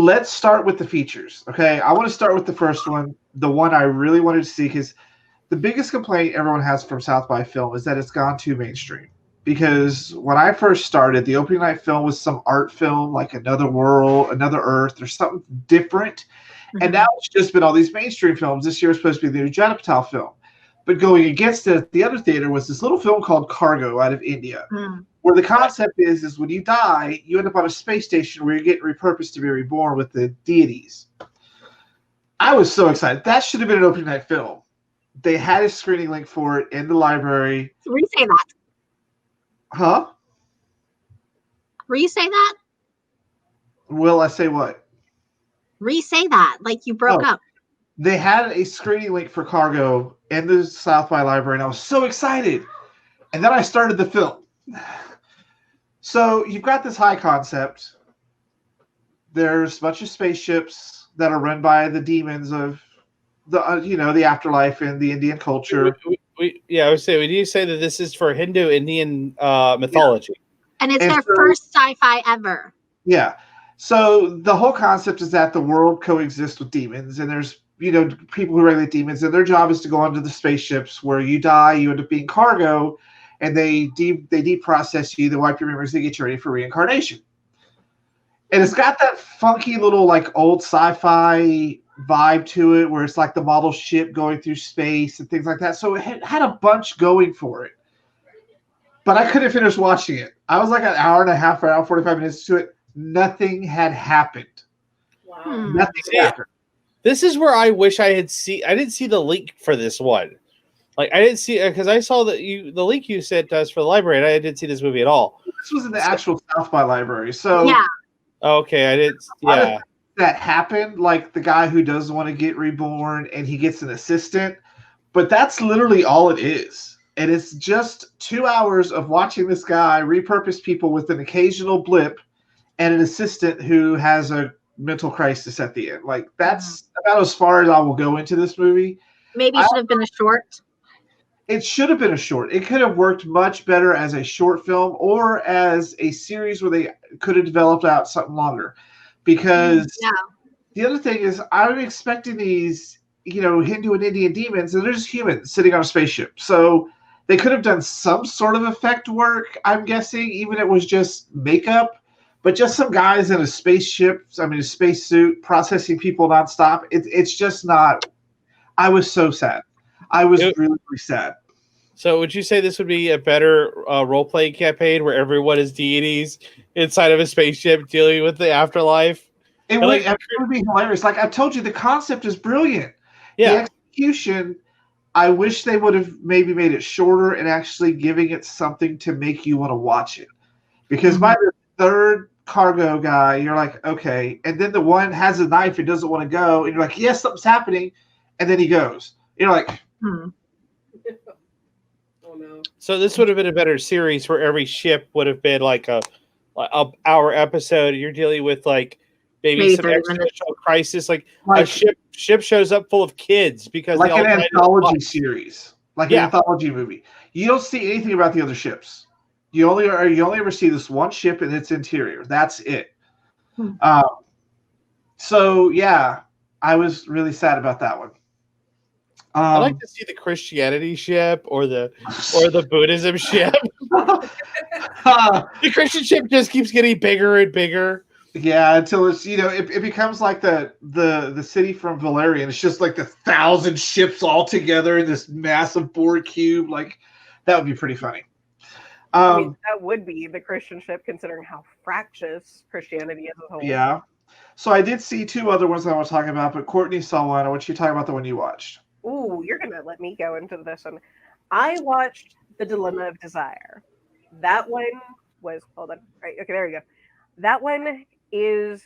let's start with the features. Okay, I want to start with the first one, the one I really wanted to see, because the biggest complaint everyone has from South by Film is that it's gone too mainstream. Because when I first started, the opening night film was some art film, like Another World, Another Earth, or something different. And now it's just been all these mainstream films. This year was supposed to be the new Judd Apatow film. But going against it at the other theater was this little film called Cargo out of India, where the concept is when you die, you end up on a space station where you're getting repurposed to be reborn with the deities. I was so excited. That should have been an opening night film. They had a screening link for it in the library. Re-say that. Huh? Re-say that? Will I say what? Re-say that, like you broke up. They had a screening link for Cargo in the South by Library, and I was so excited. And then I started the film. So you've got this high concept. There's a bunch of spaceships that are run by the demons of the the afterlife and the Indian culture. I would say, would you say that this is for Hindu Indian mythology? And it's their first sci-fi ever. Yeah. So the whole concept is that the world coexists with demons, and there's people who regulate demons, and their job is to go onto the spaceships where you die, you end up being cargo, and they deprocess you, they wipe your memories, they get you ready for reincarnation. And it's got that funky little like old sci-fi vibe to it, where it's like the model ship going through space and things like that. So it had a bunch going for it. But I couldn't finish watching it. I was like an hour and a half, or hour 45 minutes to it. Nothing had happened. Wow. Nothing happened. This is where I wish I didn't see the link for this one. Like I didn't see, because I saw the link you sent to us for the library, and I didn't see this movie at all. This was in the actual South by Library. So yeah. Okay, I didn't. Yeah. That happened, like the guy who doesn't want to get reborn and he gets an assistant, but that's literally all it is. And it's just 2 hours of watching this guy repurpose people with an occasional blip and an assistant who has a mental crisis at the end. Like that's about as far as I will go into this movie. Maybe it should have been a short. It should have been a short. It could have worked much better as a short film or as a series where they could have developed out something longer. Because the other thing is, I'm expecting these, Hindu and Indian demons, and they're just humans sitting on a spaceship. So they could have done some sort of effect work, I'm guessing, even if it was just makeup. But just some guys in a spaceship, a spacesuit, processing people nonstop. It's just not. I was so sad. I was really, really sad. So would you say this would be a better role-playing campaign where everyone is deities inside of a spaceship dealing with the afterlife? It would be hilarious. Like I told you, the concept is brilliant. Yeah. The execution, I wish they would have maybe made it shorter and actually giving it something to make you want to watch it. Because by the third cargo guy, you're like, okay. And then the one has a knife and doesn't want to go. And you're like, yes, something's happening. And then he goes. You're like, Oh no. So this would have been a better series where every ship would have been like a hour episode. You're dealing with like maybe some existential crisis. Like a ship shows up full of kids because like they all an anthology series, like an anthology movie. You don't see anything about the other ships. You only ever see this one ship and its interior. That's it. So yeah, I was really sad about that one. I like to see the Christianity ship or the Buddhism ship. The Christian ship just keeps getting bigger and bigger. Yeah, until it's it becomes like the city from Valerian. It's just like 1,000 ships all together in this massive board cube. Like that would be pretty funny. That would be the Christian ship, considering how fractious Christianity is as a whole. Yeah. So I did see two other ones that I was talking about, but Courtney saw one. I want you to talk about the one you watched. Ooh, you're going to let me go into this one. I watched The Dilemma of Desire. That one was, hold on. Right, okay, there we go. That one is,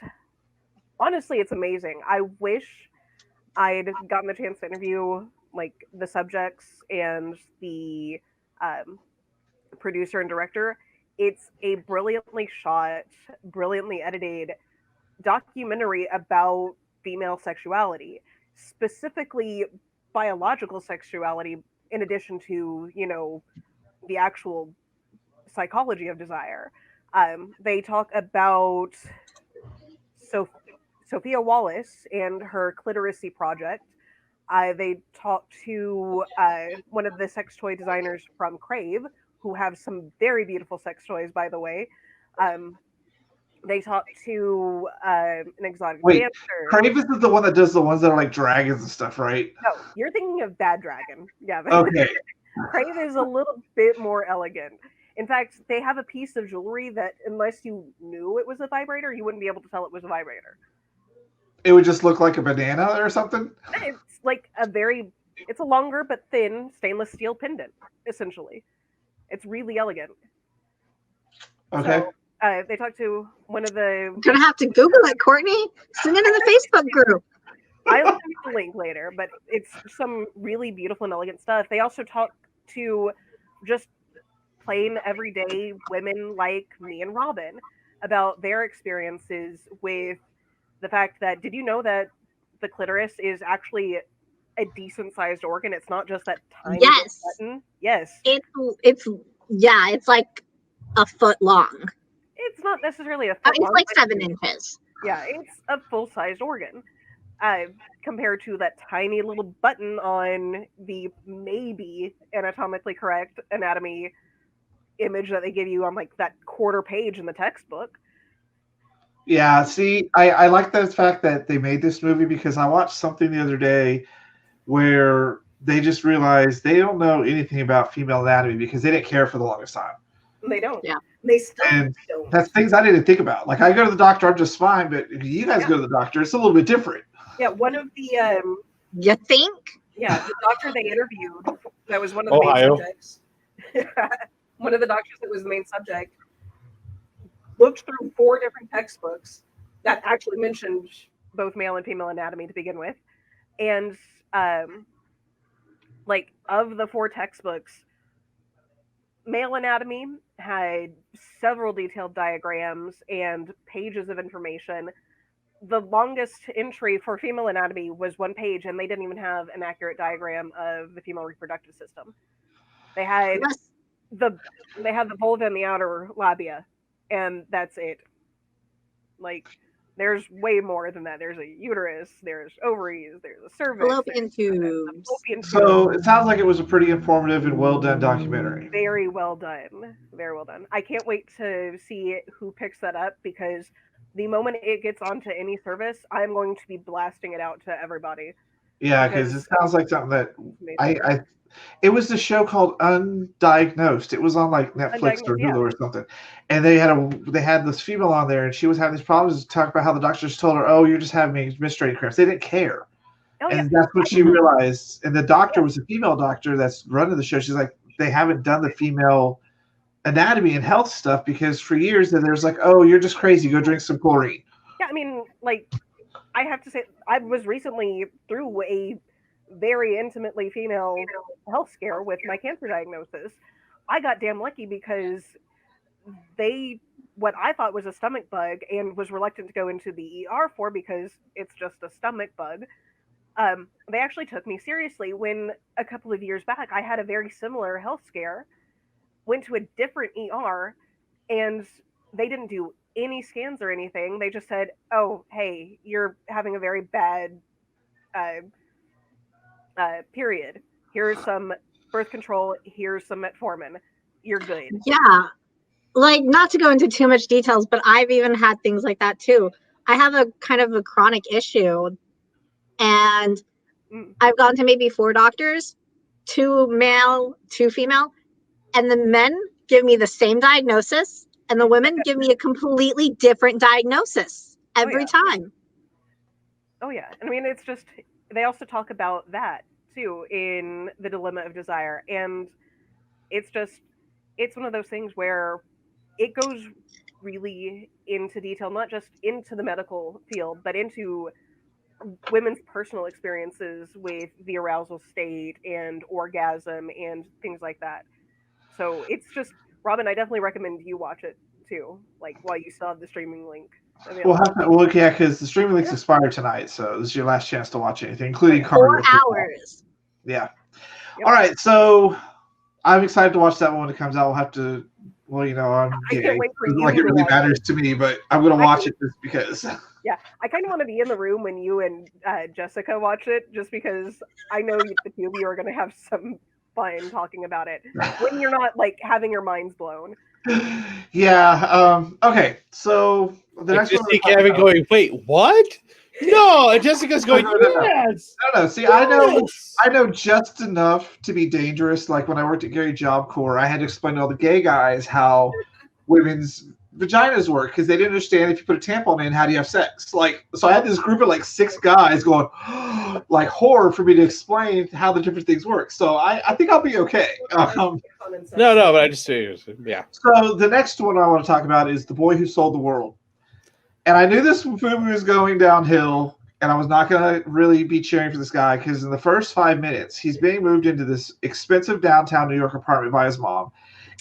honestly, it's amazing. I wish I'd gotten the chance to interview, like, the subjects and the producer and director. It's a brilliantly shot, brilliantly edited documentary about female sexuality, specifically biological sexuality, in addition to, the actual psychology of desire. They talk about Sophia Wallace and her Cliteracy project. They talked to one of the sex toy designers from Crave, who have some very beautiful sex toys, by the way. They talked to an exotic dancer. Crave is the one that does the ones that are like dragons and stuff, right? No, you're thinking of Bad Dragon. Yeah. Okay. Crave is a little bit more elegant. In fact, they have a piece of jewelry that, unless you knew it was a vibrator, you wouldn't be able to tell it was a vibrator. It would just look like a banana or something? It's like it's a longer but thin stainless steel pendant, essentially. It's really elegant. Okay. So, they talked to one of the... You're going to have to Google it, Courtney. Send it in the Facebook group. I'll send you the link later, but it's some really beautiful and elegant stuff. They also talked to just plain everyday women like me and Robin about their experiences with the fact that, did you know that the clitoris is actually a decent sized organ? It's not just that tiny button. Yes. It's like a foot long. It's not necessarily a foot long. It's like 7 inches. Yeah, it's a full sized organ. Compared to that tiny little button on the maybe anatomically correct anatomy image that they give you on like that quarter page in the textbook. Yeah, see, I like the fact that they made this movie, because I watched something the other day where they just realized they don't know anything about female anatomy because they didn't care for the longest time. They don't. Yeah. They still and don't. That's things I didn't think about. Like, I go to the doctor, I'm just fine, but if you guys go to the doctor, it's a little bit different. Yeah, one of the you think? Yeah, the doctor they interviewed, that was one of the main subjects. One of the doctors that was the main subject looked through 4 different textbooks that actually mentioned both male and female anatomy to begin with. And like, of the 4 textbooks, male anatomy had several detailed diagrams and pages of information. The longest entry for female anatomy was 1 page, and they didn't even have an accurate diagram of the female reproductive system. They had the vulva and the outer labia, and that's it. Like, there's way more than that. There's a uterus, there's ovaries, there's a cervix, fallopian tubes. So it sounds like it was a pretty informative and well done documentary. Very well done. Very well done. I can't wait to see who picks that up, because the moment it gets onto any service, I'm going to be blasting it out to everybody. Yeah, because it sounds like something that it was the show called Undiagnosed. It was on like Netflix or Hulu or something, and they had this female on there, and she was having these problems. Talk about how the doctors told her, "Oh, you're just having menstruating cramps." They didn't care, and that's what she realized. And the doctor was a female doctor that's running the show. She's like, they haven't done the female anatomy and health stuff because for years there's like, "Oh, you're just crazy. Go drink some chlorine." Yeah, I mean, like, I have to say, I was recently through a very intimately female health scare with my cancer diagnosis. I got damn lucky because what I thought was a stomach bug and was reluctant to go into the ER for because it's just a stomach bug. They actually took me seriously when a couple of years back I had a very similar health scare, went to a different ER, and they didn't do any scans or anything. They just said, "Oh, hey, you're having a very bad period. Here's some birth control. Here's some metformin. You're good." Yeah. Like, not to go into too much details, but I've even had things like that too. I have a kind of a chronic issue, and I've gone to maybe 4 doctors, 2 male, 2 female, and the men give me the same diagnosis, and the women give me a completely different diagnosis every time. Oh yeah. I mean, it's just, they also talk about that too in The Dilemma of Desire, and it's one of those things where it goes really into detail, not just into the medical field, but into women's personal experiences with the arousal state and orgasm and things like that. So it's just, Robin, I definitely recommend you watch it too, like, while you still have the streaming link. Well, yeah, because the streaming links expire tonight, so this is your last chance to watch anything, including 4 hours. Yeah. Yep. All right, so I'm excited to watch that one when it comes out. We'll have to Well, I'm I gay. can't wait for you Like it to really watch matters to me, but I'm gonna watch it just because. Yeah, I kind of want to be in the room when you and Jessica watch it, just because I know the two of you are going to have some fun talking about it when you're not like having your minds blown. Yeah. Okay. So the next just one. see Kevin going, wait, what? No, and Jessica's going, yes. No. See, yes! I know just enough to be dangerous. Like when I worked at Gary Job Corps, I had to explain to all the gay guys how women's vaginas work because they didn't understand if you put a tampon in, how do you have sex? Like, so I had this group of like 6 guys going like horror for me to explain how the different things work. So I think I'll be okay. No, but I just yeah. So the next one I want to talk about is The Boy Who Sold the World. And I knew this movie was going downhill, and I was not going to really be cheering for this guy because in the first 5 minutes, he's being moved into this expensive downtown New York apartment by his mom.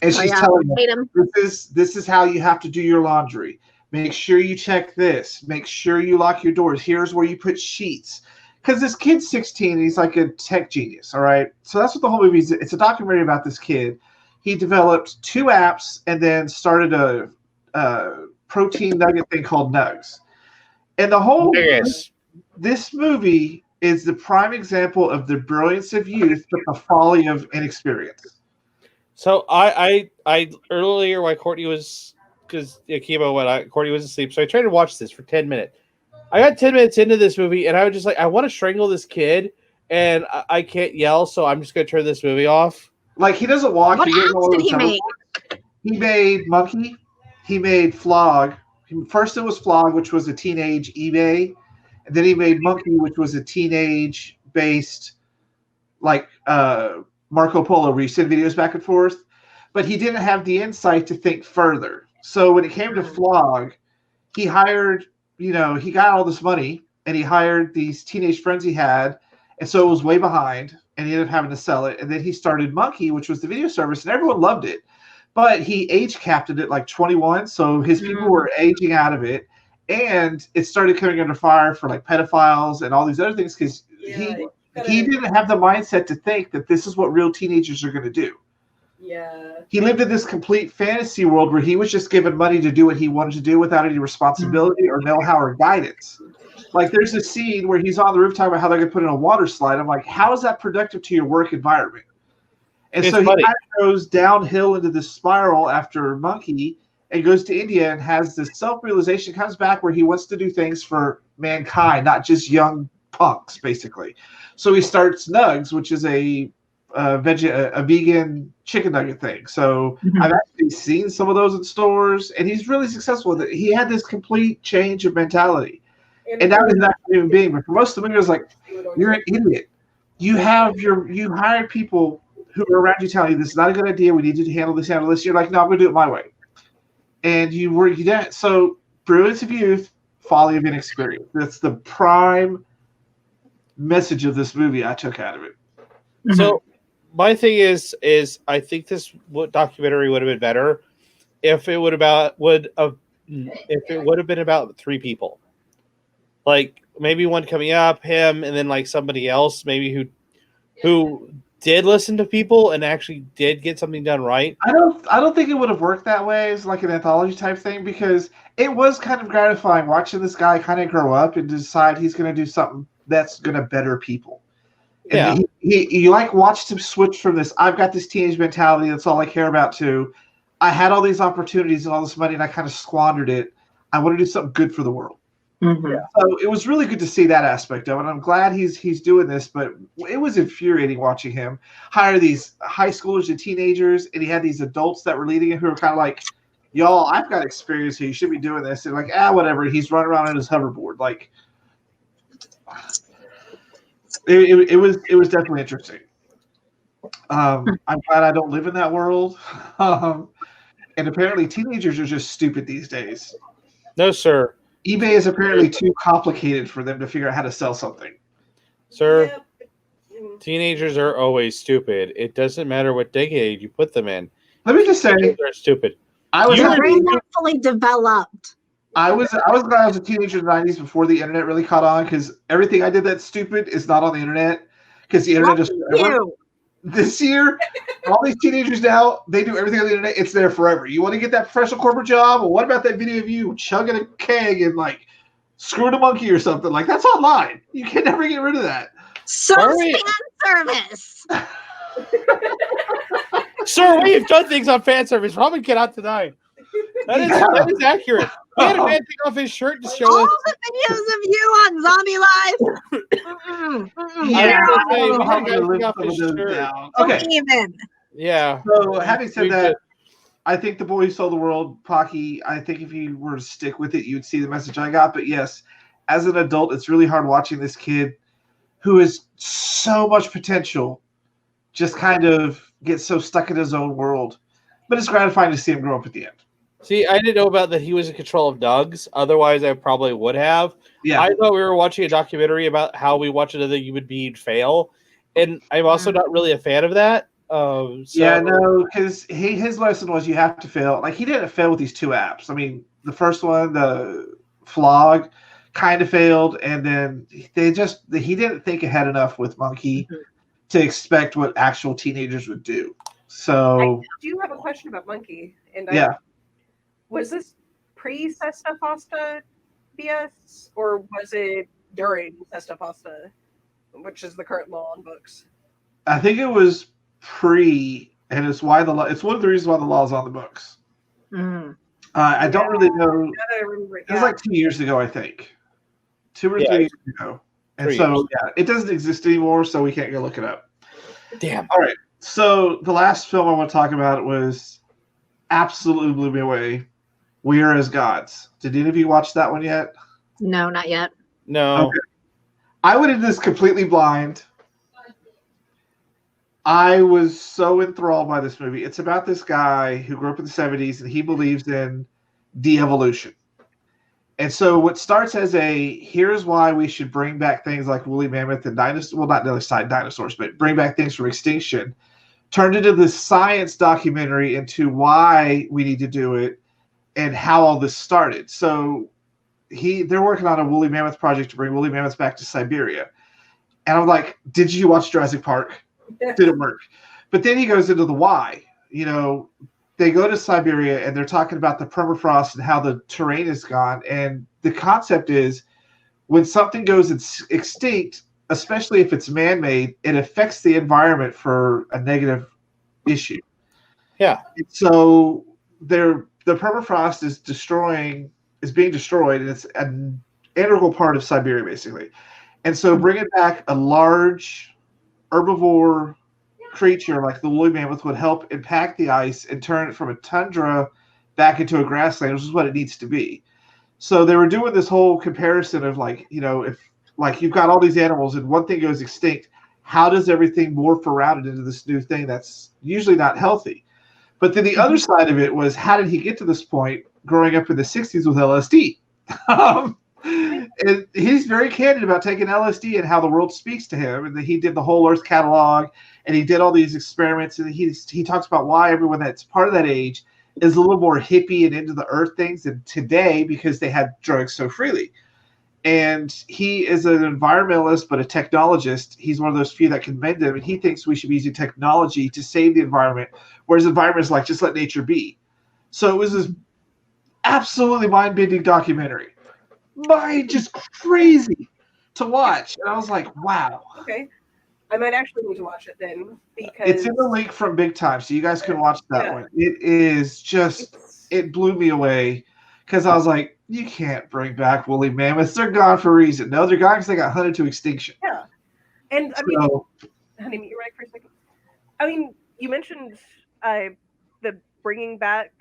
And she's telling him, this is how you have to do your laundry. Make sure you check this. Make sure you lock your doors. Here's where you put sheets. Because this kid's 16 and he's like a tech genius, all right? So that's what the whole movie is. It's a documentary about this kid. He developed 2 apps and then started a protein nugget thing called Nugs. And the whole this movie is the prime example of the brilliance of youth but the folly of inexperience. So I earlier while Courtney was Courtney was asleep, so I tried to watch this for 10 minutes. I got 10 minutes into this movie and I was just like, I want to strangle this kid and I can't yell, so I'm just gonna turn this movie off. Like he doesn't walk. What apps did he make? He made Monkey. He made Flog. First it was Flog, which was a teenage eBay. And then he made Monkey, which was a teenage-based, like Marco Polo, where you send videos back and forth. But he didn't have the insight to think further. So when it came to Flog, he hired, he got all this money, and he hired these teenage friends he had. And so it was way behind, and he ended up having to sell it. And then he started Monkey, which was the video service, and everyone loved it. But he age capped it at like 21, so his people were aging out of it, and it started coming under fire for like pedophiles and all these other things because he didn't have the mindset to think that this is what real teenagers are going to do. Yeah. He lived in this complete fantasy world where he was just given money to do what he wanted to do without any responsibility or know-how or guidance. Like there's a scene where he's on the roof talking about how they're going to put in a water slide. I'm like, how is that productive to your work environment? And so he kind of goes downhill into this spiral after Monkey and goes to India and has this self-realization, comes back where he wants to do things for mankind, not just young punks, basically. So he starts Nugs, which is a vegan chicken nugget thing. So I've actually seen some of those in stores, and he's really successful with it. He had this complete change of mentality. And now he's not a human being. But for most of the movie, it was like, you're an idiot. You hired people who are around you telling you this is not a good idea. We need you to handle this. You're like, no, I'm going to do it my way. And you didn't. So brilliance of youth, folly of inexperience. That's the prime message of this movie I took out of it. So my thing is I think this documentary would have been better if it would have been about 3 people. Like maybe one coming up, him, and then like somebody else maybe who did listen to people and actually did get something done right. I don't think it would have worked that way as like an anthology type thing because it was kind of gratifying watching this guy kind of grow up and decide he's going to do something that's going to better people. And you like watched him switch from this, I've got this teenage mentality, that's all I care about, to I had all these opportunities and all this money and I kind of squandered it. I want to do something good for the world. So it was really good to see that aspect of it. I'm glad he's doing this, but it was infuriating watching him hire these high schoolers and teenagers, and he had these adults that were leading him who were kind of like, y'all, I've got experience here. You should be doing this. And like, whatever. He's running around on his hoverboard. Like, it was definitely interesting. I'm glad I don't live in that world. And apparently teenagers are just stupid these days. No, sir. eBay is apparently too complicated for them to figure out how to sell something. Sir, teenagers are always stupid. It doesn't matter what decade you put them in. Let me just say, they're stupid. Your brain not fully developed. I was glad I was a teenager in the 90s before the internet really caught on because everything I did that's stupid is not on the internet because the internet just This year, all these teenagers now, they do everything on the internet. It's there forever. You want to get that professional corporate job? Well, what about that video of you chugging a keg and like screwing a monkey or something? Like that's online. You can never get rid of that. So fan service. Sir, we've done things on fan service. Probably get out tonight. That is accurate. We had a man take off his shirt to show all us. the videos of you on Zombie Live. Okay. Even. Yeah. So having said that, I think The Boy Who Sold the World, Pocky, I think if you were to stick with it, you'd see the message I got. But yes, as an adult, it's really hard watching this kid who has so much potential just kind of get so stuck in his own world. But it's gratifying to see him grow up at the end. See, I didn't know about that he was in control of Doug's. Otherwise, I probably would have. Yeah. I thought we were watching a documentary about how we watch another human being fail. And I'm also not really a fan of that. Yeah, no, because his lesson was you have to fail. Like, he didn't fail with these two apps. I mean, the first one, the Flog, kind of failed. And then he didn't think ahead enough with Monkey to expect what actual teenagers would do. So I do have a question about Monkey. And was this pre-Sesta Fosta BS, or was it during Sesta Fosta, which is the current law on books? I think it was pre, and it's why it's one of the reasons why the law is on the books. I don't really know. It was like 2 years ago, I think. 2 or 3 years ago. And it doesn't exist anymore, so we can't go look it up. Damn. All right. So the last film I want to talk about was absolutely blew me away. We Are as Gods. Did any of you watch that one yet? No, not yet. No. Okay. I went into this completely blind. I was so enthralled by this movie. It's about this guy who grew up in the 70s, and he believes in de-evolution. And so what starts as here's why we should bring back things like woolly mammoth and dinosaurs, well, not dinosaurs, but bring back things from extinction, turned into this science documentary into why we need to do it and how all this started. So they're working on a woolly mammoth project to bring woolly mammoths back to Siberia. And I'm like, did you watch Jurassic Park? Didn't work. But then he goes into the why. You know, they go to Siberia and they're talking about the permafrost and how the terrain is gone. And the concept is when something goes extinct, especially if it's man-made, it affects the environment for a negative issue. Yeah. And so the permafrost is being destroyed, and it's an integral part of Siberia, basically. And so bringing back a large herbivore creature like the woolly mammoth would help impact the ice and turn it from a tundra back into a grassland, which is what it needs to be. So they were doing this whole comparison of like, you know, if like you've got all these animals and one thing goes extinct, how does everything morph around it into this new thing that's usually not healthy? But then the other side of it was, how did he get to this point growing up in the 60s with LSD? And he's very candid about taking LSD and how the world speaks to him. And he did the whole Earth catalog, and he did all these experiments. And he talks about why everyone that's part of that age is a little more hippie and into the earth things than today because they had drugs so freely. And he is an environmentalist, but a technologist. He's one of those few that can mend them. And he thinks we should be using technology to save the environment, whereas the environment is like, just let nature be. So it was this absolutely mind-bending documentary. Just crazy to watch. And I was like, wow. Okay. I might actually need to watch it then, because it's in the link from Big Time, so you guys can watch that one. It is it blew me away because I was like, you can't bring back woolly mammoths. They're gone for a reason. No, they're gone because they got hunted to extinction. Yeah. And I mean, honey, you're right for a second. I mean, you mentioned the bringing back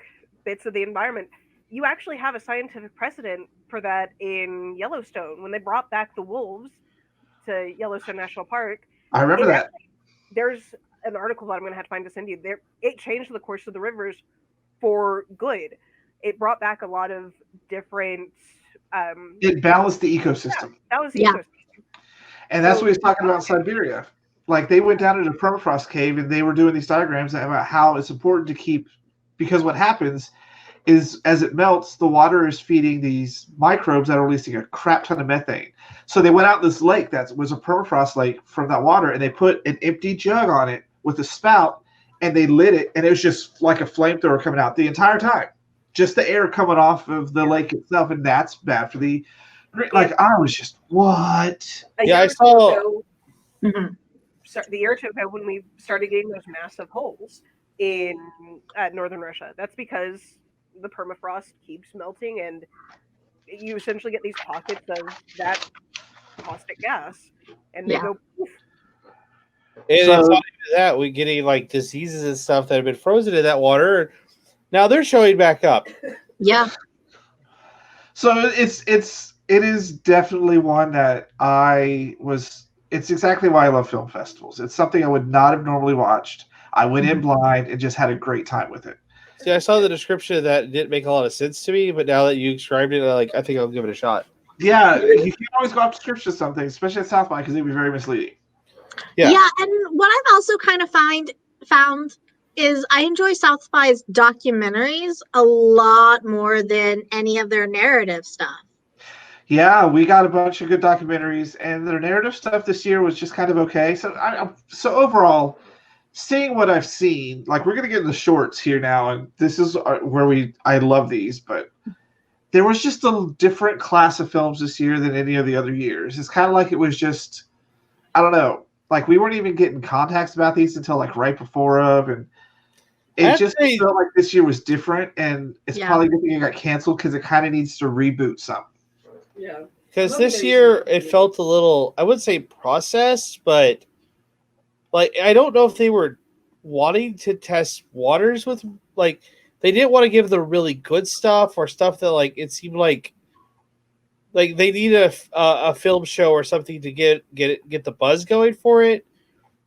bits of the environment. You actually have a scientific precedent for that in Yellowstone when they brought back the wolves to Yellowstone National Park. I remember that. There's an article that I'm going to have to find to send you. It changed the course of the rivers for good. It brought back a lot of different. It balanced the ecosystem. That was the ecosystem. And that's what he's talking about in Siberia. Like they went down into a permafrost cave and they were doing these diagrams about how it's important to keep, because what happens is as it melts, the water is feeding these microbes that are releasing a crap ton of methane. So they went out in this lake that was a permafrost lake from that water, and they put an empty jug on it with a spout, and they lit it, and it was just like a flamethrower coming out the entire time. Just the air coming off of the lake itself, and that's bad for the. Like, I was just, what? Yeah, I saw. The year or two ago when we started getting those massive holes in northern Russia. That's because the permafrost keeps melting, and you essentially get these pockets of that caustic gas, and they go poof. And it's not even that, we're getting like diseases and stuff that have been frozen in that water. Now they're showing back up. Yeah. So it is definitely one that it's exactly why I love film festivals. It's something I would not have normally watched. I went in blind and just had a great time with it. See, I saw the description of that. It didn't make a lot of sense to me, but now that you described it, I think I'll give it a shot. Yeah, you can always go off description of something, especially at South by, because it'd be very misleading. Yeah, and what I've also kind of found is I enjoy South by's documentaries a lot more than any of their narrative stuff. Yeah, we got a bunch of good documentaries, and their narrative stuff this year was just kind of okay. So, so overall, seeing what I've seen, like we're gonna get in the shorts here now, and this is where I love these, but there was just a different class of films this year than any of the other years. It's kind of like it was just, I don't know, like we weren't even getting contacts about these until like right before and it just felt like this year was different, and it's probably good thing it got canceled because it kind of needs to reboot some. Yeah. Because this year it felt a little, I wouldn't say processed, but like I don't know if they were wanting to test waters with, like, they didn't want to give the really good stuff or stuff that like it seemed like they need a film show or something to get the buzz going for it.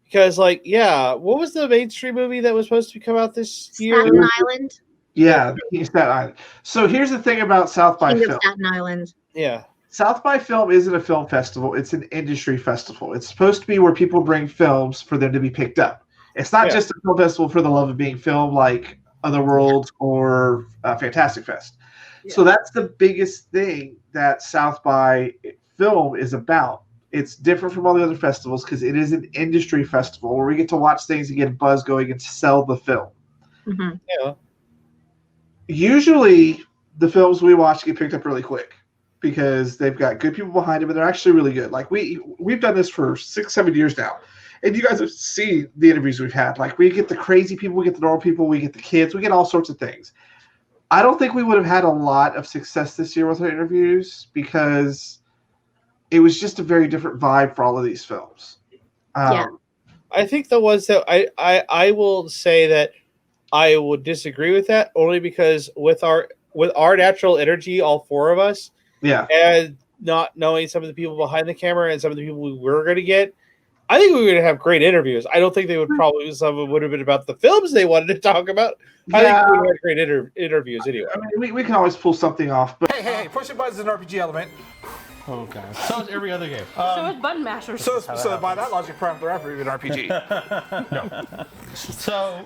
Because what was the mainstream movie that was supposed to come out this year? Staten Island. Yeah, Staten Island. So here's the thing about South by Film. Staten Island. Yeah. South by Film isn't a film festival. It's an industry festival. It's supposed to be where people bring films for them to be picked up. It's not just a film festival for the love of being film like Otherworld or Fantastic Fest. Yeah. So that's the biggest thing that South by Film is about. It's different from all the other festivals because it is an industry festival where we get to watch things and get a buzz going and sell the film. Mm-hmm. Yeah. Usually, the films we watch get picked up really quick because they've got good people behind them and they're actually really good. Like we've done this for 6-7 years now, and you guys have seen the interviews we've had. Like we get the crazy people, we get the normal people, we get the kids, we get all sorts of things. I don't think we would have had a lot of success this year with our interviews because it was just a very different vibe for all of these films. I think the ones that I will say that I would disagree with that only because with our natural energy, all four of us, and not knowing some of the people behind the camera and some of the people we were going to get, I think we were going to have great interviews. I don't think they would probably, some of them would have been about the films they wanted to talk about. I think we would have had great interviews anyway. I mean, we can always pull something off. But Hey, pushing buttons is an RPG element. Oh, God. So is every other game. So is button mashers. So by that logic, Prime the Rapper even RPG. No. So